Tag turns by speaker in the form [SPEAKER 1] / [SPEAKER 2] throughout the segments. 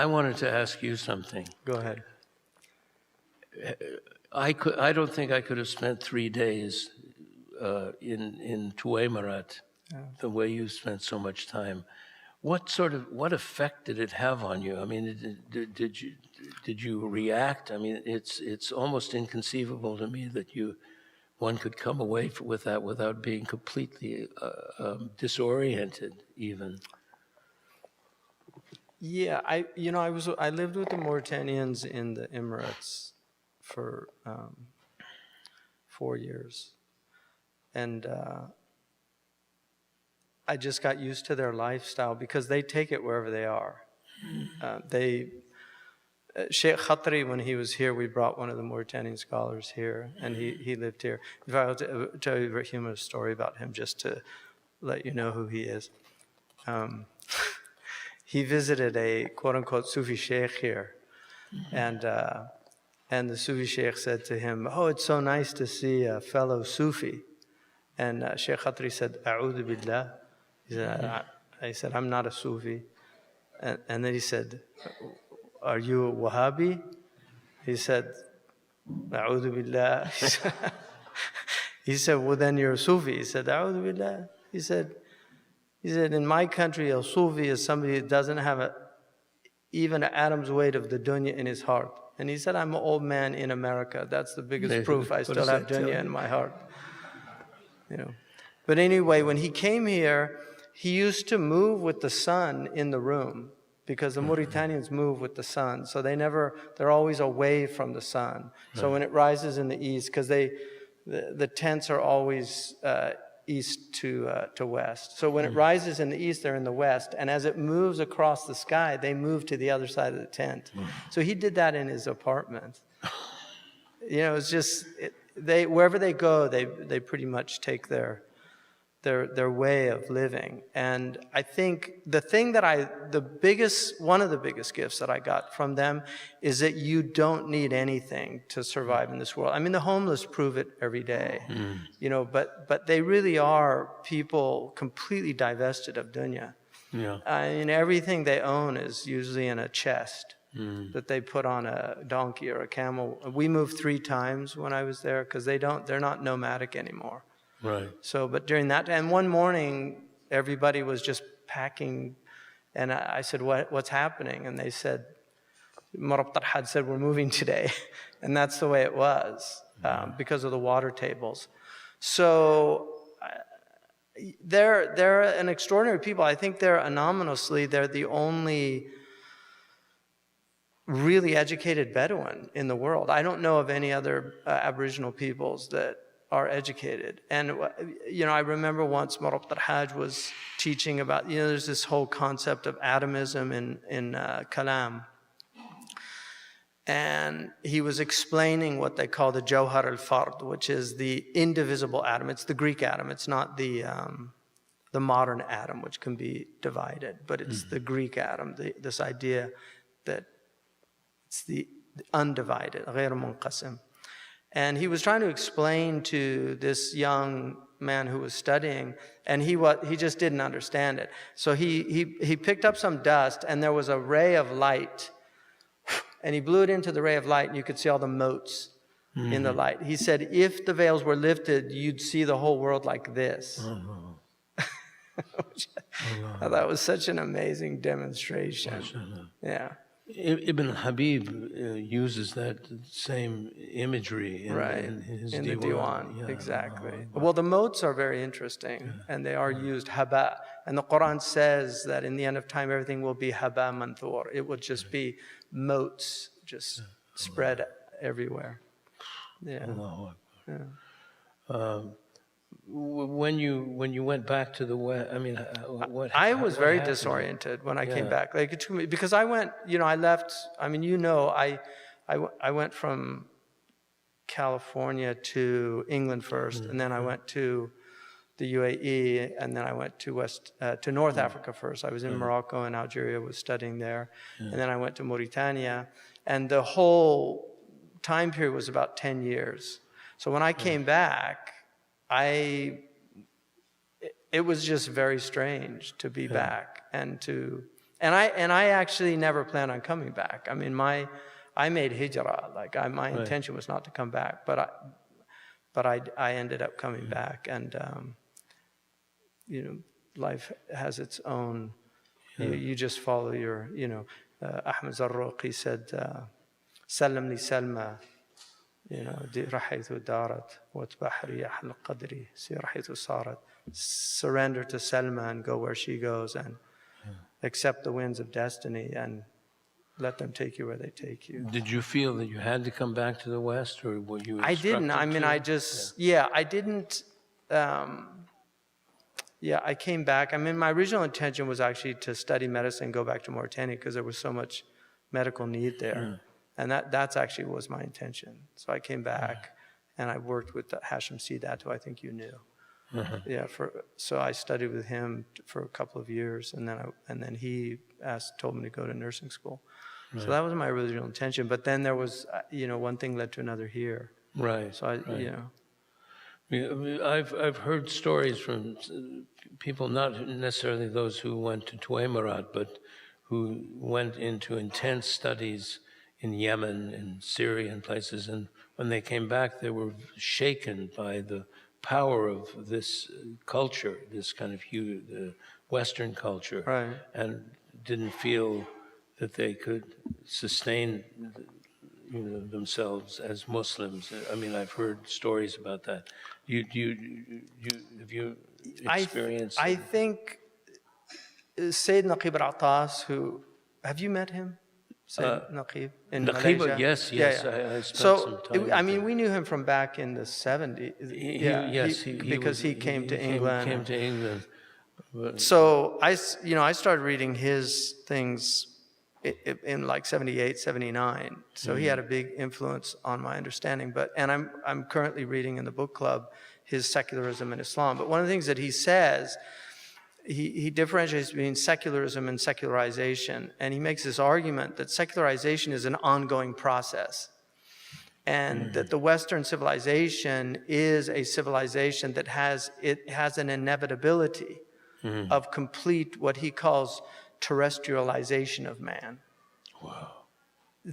[SPEAKER 1] I wanted to ask you something.
[SPEAKER 2] Go ahead.
[SPEAKER 1] I don't think I could have spent 3 days in Tuwaymarat the way you spent so much time. What effect did it have on you? I mean, did you react? I mean, it's almost inconceivable to me that one could come away with that without being completely disoriented, even.
[SPEAKER 2] Yeah, I lived with the Mauritanians in the Emirates for 4 years, and I just got used to their lifestyle because they take it wherever they are. Shaykh Khatri, when he was here, we brought one of the Mauritanian scholars here, and he lived here. In fact, I'll tell you a very humorous story about him just to let you know who he is. He visited a quote-unquote Sufi sheikh here, and the Sufi sheikh said to him, "Oh, it's so nice to see a fellow Sufi." And Shaykh Khatri said, "A'udhu billah." He said, "I'm not a Sufi." And then he said, "Are you a Wahhabi?" He said, "A'udhu billah." He said, "Well, then you're a Sufi." He said, "A'udhu billah." He said, "In my country, a Sufi is somebody that doesn't have even an atom's weight of the dunya in his heart." And he said, "I'm an old man in America. That's the biggest proof I still have dunya in my heart." But anyway, when he came here, he used to move with the sun in the room because the Mauritanians move with the sun. So they're always away from the sun. So when it rises in the east, because the tents are always east to west. So when it rises in the east, they're in the west. And as it moves across the sky, they move to the other side of the tent. So he did that in his apartment. It's just, wherever they go, they pretty much take their way of living. And I think one of the biggest gifts that I got from them is that you don't need anything to survive in this world. I mean, the homeless prove it every day, but they really are people completely divested of dunya. Yeah. I mean, everything they own is usually in a chest that they put on a donkey or a camel. We moved 3 times when I was there because they're not nomadic anymore. Right. So, but during that, and one morning, everybody was just packing, and I said, what's happening? And they said, Murabtar had said, we're moving today. And that's the way it was, because of the water tables. So, they're an extraordinary people. I think they're the only really educated Bedouin in the world. I don't know of any other Aboriginal peoples that are educated. And I remember once Murabtar Hajj was teaching about, there's this whole concept of atomism in Kalam. And he was explaining what they call the Jawhar al-Fard, which is the indivisible atom. It's the Greek atom. It's not the modern atom, which can be divided, but it's the Greek atom, this idea that it's the undivided, غير منقسم. And he was trying to explain to this young man who was studying, and he just didn't understand it. So he picked up some dust, and there was a ray of light, and he blew it into the ray of light, and you could see all the motes in the light. He said, if the veils were lifted, you'd see the whole world like this. I thought was such an amazing demonstration. Yeah.
[SPEAKER 1] Ibn Habib uses that same imagery in his
[SPEAKER 2] in the diwan.
[SPEAKER 1] Yeah.
[SPEAKER 2] Exactly. Well, the motes are very interesting, and they are used haba. And the Qur'an says that in the end of time, everything will be haba manthur. It will just be motes, just spread everywhere. Yeah.
[SPEAKER 1] When you went back to the West, I mean,
[SPEAKER 2] I was very disoriented when I came back. Like, it took me, because I went, I left. I mean, I went from California to England first, and then I went to the UAE, and then I went to North Africa first. I was in Morocco and Algeria, was studying there, and then I went to Mauritania, and the whole time period was about 10 years. So when I came back, it was just very strange to be back and And I actually never planned on coming back. I mean, I made hijrah. Like my intention was not to come back, but I ended up coming back. And you know, life has its own. You just follow your. You know, Ahmed Zarruqi said, "Sallam li Salma." You know, رحيث دارت واتبع رياح القدر سير حيث صارت. Surrender to Selma and go where she goes, and accept the winds of destiny and let them take you where they take you.
[SPEAKER 1] Did you feel that you had to come back to the West, or were you?
[SPEAKER 2] I didn't. I mean, I just I didn't. I came back. I mean, my original intention was actually to study medicine, go back to Mauritania because there was so much medical need there. And that's actually was my intention. So I came back, and I worked with Hashim Sidat, who I think you knew. So I studied with him for a couple of years, and then he told me to go to nursing school. So that was my original intention. But then there was, one thing led to another here.
[SPEAKER 1] Right.
[SPEAKER 2] So
[SPEAKER 1] I've heard stories from people, not necessarily those who went to Tuamarat, but who went into intense studies in Yemen and Syria and places, and when they came back, they were shaken by the power of this culture, this kind of Western culture, and didn't feel that they could sustain themselves as Muslims. I mean, I've heard stories about that. Have you experienced?
[SPEAKER 2] I think Sayyid Naqib al-Attas, have you met him? Naqib in Malaysia?
[SPEAKER 1] Yes. I spent some time.
[SPEAKER 2] I mean, we knew him from back in the 70s. Because he came to England.
[SPEAKER 1] Came to England.
[SPEAKER 2] So I started reading his things in like 78, 79. So he had a big influence on my understanding. And I'm currently reading in the book club his Secularism in Islam. But one of the things that he says, he differentiates between secularism and secularization, and he makes this argument that secularization is an ongoing process, and that the Western civilization is a civilization that has an inevitability of complete, what he calls terrestrialization of man.
[SPEAKER 1] Wow.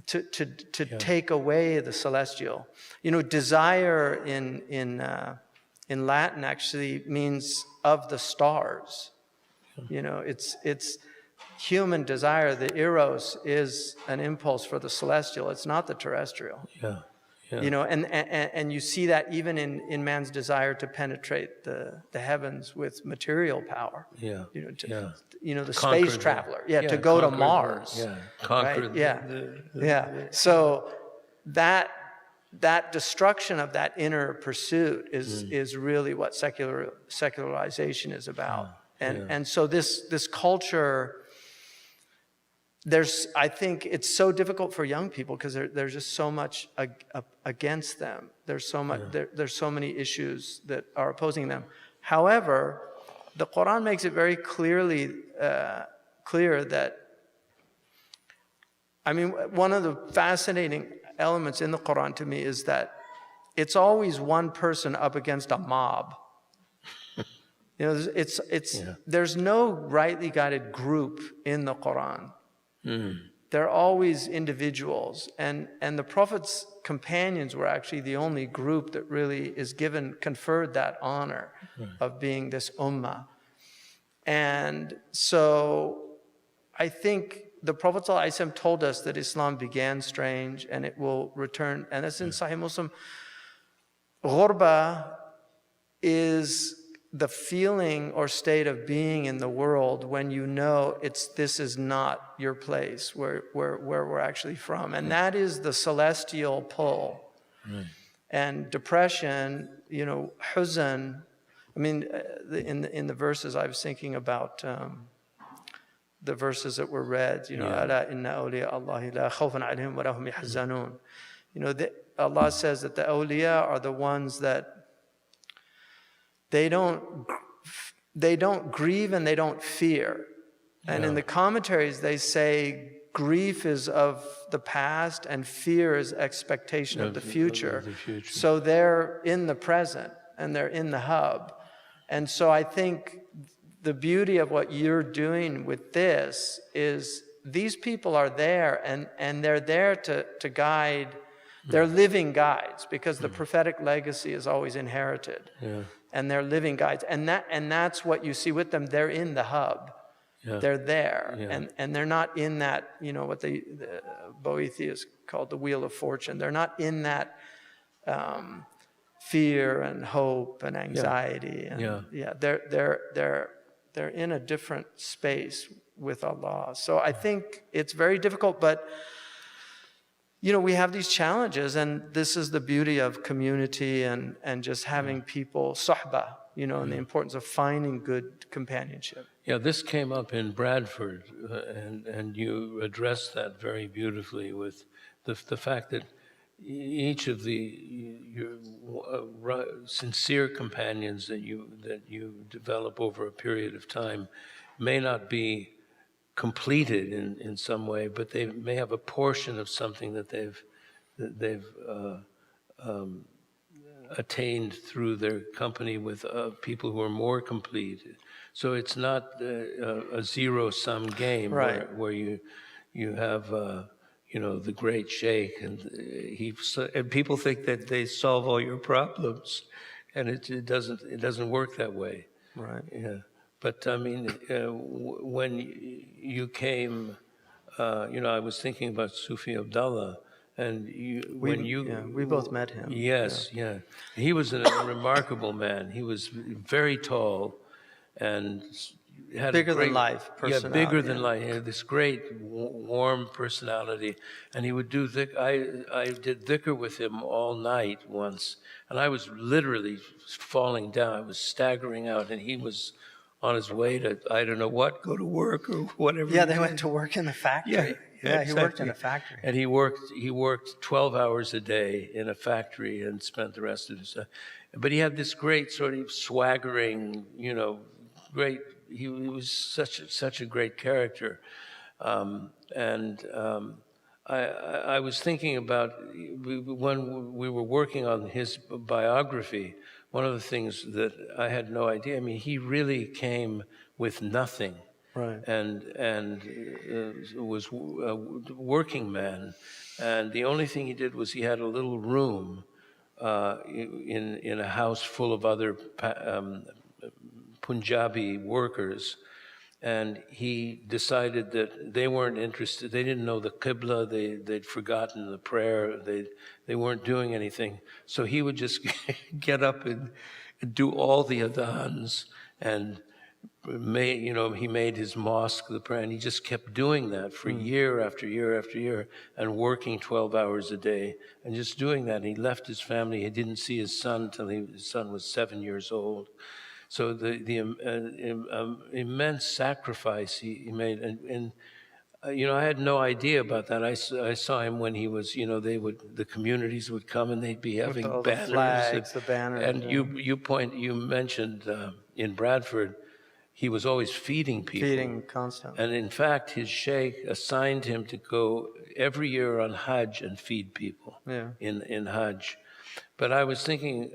[SPEAKER 2] To take away the celestial. Desire in Latin actually means of the stars. It's human desire. The eros is an impulse for the celestial. It's not the terrestrial. And you see that even in man's desire to penetrate the heavens with material power. The space traveler. To go to Mars.
[SPEAKER 1] Conquer.
[SPEAKER 2] Right? So that destruction of that inner pursuit is really what secularization is about. And so this culture, I think it's so difficult for young people because there's just so much against them. There's so much. There's so many issues that are opposing them. However, the Qur'an makes it very clear that, I mean, one of the fascinating elements in the Qur'an to me is that it's always one person up against a mob. There's no rightly guided group in the Qur'an. They're always individuals, and the Prophet's companions were actually the only group that really is conferred that honor of being this ummah. And so I think the Prophet ﷺ told us that Islam began strange and it will return, and that's in Sahih Muslim. Ghurba is the feeling or state of being in the world when you know this is not your place, where we're actually from. And that is the celestial pull. And depression, huzn. I mean, in the verses, I was thinking about the verses that were read, Ala inna awliya Allah la khawfun alayhim wa lahum yahzanun. Allah says that the awliya are the ones that they don't grieve and they don't fear. And in the commentaries, they say grief is of the past and fear is expectation of the future. So they're in the present and they're in the hub. And so I think the beauty of what you're doing with this is these people are there, and they're there to guide. They're living guides, because the prophetic legacy is always inherited.
[SPEAKER 1] Yeah.
[SPEAKER 2] And they're living guides. And that's what you see with them. They're in the hub.
[SPEAKER 1] Yeah.
[SPEAKER 2] They're there.
[SPEAKER 1] Yeah.
[SPEAKER 2] And they're not in that, what the Boethius called the wheel of fortune. They're not in that fear and hope and anxiety.
[SPEAKER 1] Yeah.
[SPEAKER 2] They're in a different space with Allah. So I think it's very difficult, but we have these challenges, and this is the beauty of community and just having people, suhbah, and the importance of finding good companionship.
[SPEAKER 1] Yeah, this came up in Bradford, and you addressed that very beautifully with the fact that each of your sincere companions that you develop over a period of time may not be completed in some way, but they may have a portion of something that they've attained through their company with people who are more complete. So it's not a zero-sum game,
[SPEAKER 2] right,
[SPEAKER 1] where you have the great Shaykh, and people think that they solve all your problems, and it doesn't work that way.
[SPEAKER 2] Right.
[SPEAKER 1] Yeah. But I mean, when you came, I was thinking about Sufi Abdallah, and
[SPEAKER 2] we both met him.
[SPEAKER 1] Yes, yeah. He was a remarkable man. He was very tall, and had
[SPEAKER 2] bigger than life personality.
[SPEAKER 1] Yeah, bigger than life. He had this great warm personality, and he would do I did dhikr with him all night once, and I was literally falling down. I was staggering out, and he was on his way to, I don't know what, go to work or whatever.
[SPEAKER 2] Yeah, they went to work in the factory. Yeah,
[SPEAKER 1] exactly.
[SPEAKER 2] He worked in a factory.
[SPEAKER 1] And he worked 12 hours a day in a factory and spent the rest of his life. But he had this great sort of swaggering, great, he was such a great character. I was thinking about, when we were working on his biography, one of the things that I had no idea, I mean, he really came with nothing.
[SPEAKER 2] Right.
[SPEAKER 1] And was a working man. And the only thing he did was he had a little room in a house full of other Punjabi workers. And he decided that they weren't interested. They didn't know the Qibla. They'd forgotten the prayer. They weren't doing anything. So he would just get up and do all the adhans, and he made his mosque the prayer, and he just kept doing that for year after year after year, and working 12 hours a day, and just doing that. And he left his family. He didn't see his son till his son was 7 years old. So the immense sacrifice he made, and I had no idea about that. I saw him when he was, the communities would come and they'd be having banners,
[SPEAKER 2] the flags, the banners.
[SPEAKER 1] And you mentioned in Bradford, he was always feeding people.
[SPEAKER 2] Feeding constantly.
[SPEAKER 1] And in fact, his sheikh assigned him to go every year on Hajj and feed people.
[SPEAKER 2] Yeah.
[SPEAKER 1] In Hajj. But I was thinking,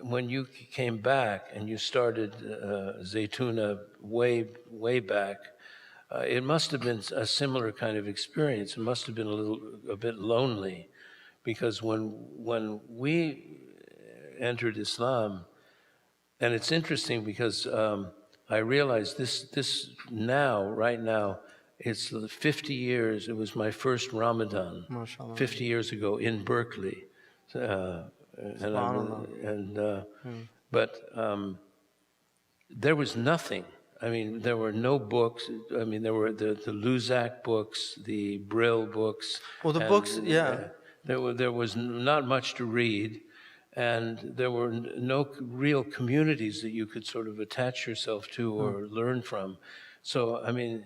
[SPEAKER 1] when you came back and you started Zaytuna way back, it must have been a similar kind of experience. It must have been a bit lonely, because when we entered Islam, and it's interesting because I realized this right now, it's 50 years. It was my first Ramadan,
[SPEAKER 2] MashaAllah.
[SPEAKER 1] 50 years ago in Berkeley. But there was nothing. I mean, there were no books. I mean, there were the Luzak books, the Brill books.
[SPEAKER 2] Well, the books, yeah.
[SPEAKER 1] There was not much to read, and there were no real communities that you could sort of attach yourself to or learn from. So, I mean,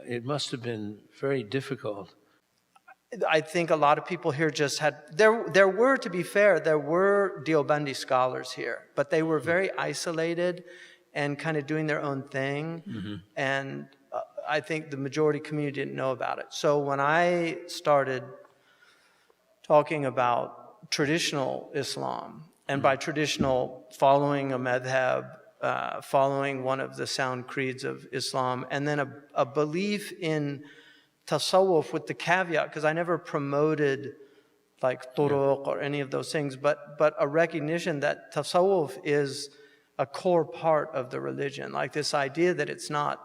[SPEAKER 1] it must have been very difficult.
[SPEAKER 2] I think a lot of people here just had, there were, to be fair, there were Deobandi scholars here, but they were very isolated and kind of doing their own thing. Mm-hmm. And I think the majority community didn't know about it. So when I started talking about traditional Islam, and by traditional, following a madhab following one of the sound creeds of Islam, and then a belief in tasawwuf with the caveat, because I never promoted like turuq or any of those things, but a recognition that tasawwuf is a core part of the religion. Like this idea that it's not,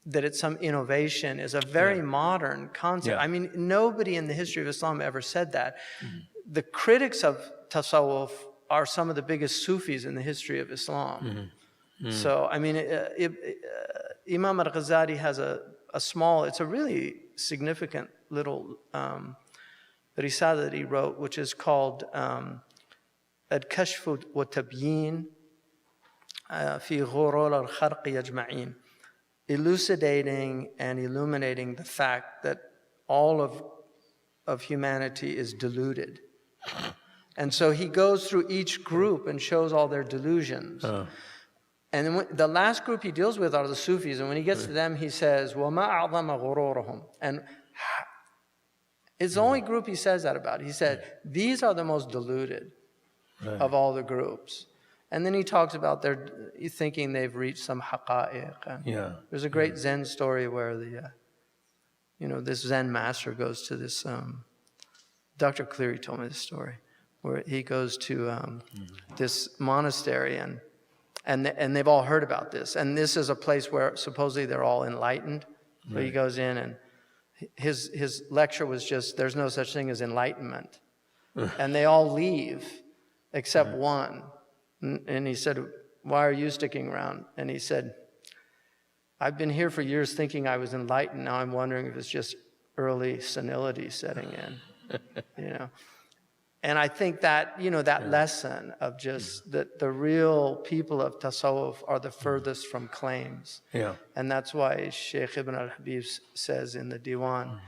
[SPEAKER 2] that it's some innovation is a very modern concept. I mean, nobody in the history of Islam ever said that. The critics of tasawwuf are some of the biggest Sufis in the history of Islam. So, I mean, Imam al-Ghazali has a small, it's a really significant little risala that he wrote, which is called Al-Kashf wa Tabyin fi Ghurur al-Kharq Yajma'in, elucidating and illuminating the fact that all of humanity is deluded. And so he goes through each group and shows all their delusions. And then the last group he deals with are the Sufis. And when he gets to them, he says, وَمَا أَعْظَمَ غُرُورَهُم. And it's the only group he says that about. He said, these are the most deluded of all the groups. And then he talks about their thinking they've reached some haqa'iq. There's a great Zen story where this Zen master goes to this, Dr. Cleary told me this story, where he goes to this monastery, and they've all heard about this. And this is a place where supposedly they're all enlightened. So he goes in, and his lecture was just, there's no such thing as enlightenment. And they all leave except one. And he said, why are you sticking around? And he said, I've been here for years thinking I was enlightened. Now I'm wondering if it's just early senility setting in, And I think that, that lesson of just that the real people of tasawwuf are the furthest from claims. And that's why Shaykh Ibn al-Habib says in the Diwan,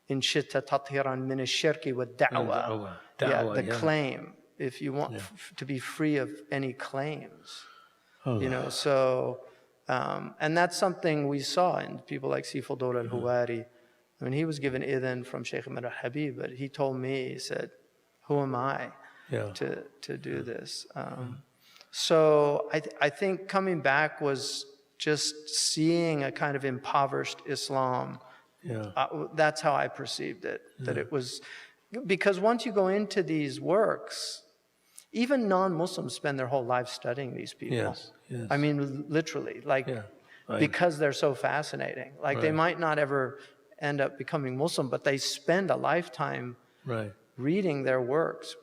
[SPEAKER 2] in shitta tathiran min ash-shirki wa da'wa. The claim, if you want to be free of any claims. So, and that's something we saw in people like Sifuldur al-Huwari. I mean, he was given idhan from Shaykh Ibn al-Habib, but he told me, he said, who am I to do this? So I think coming back was just seeing a kind of impoverished Islam. That's how I perceived it, that it was, because once you go into these works, even non-Muslims spend their whole life studying these people. I mean, literally, because they're so fascinating. They might not ever end up becoming Muslim, but they spend a lifetime reading their works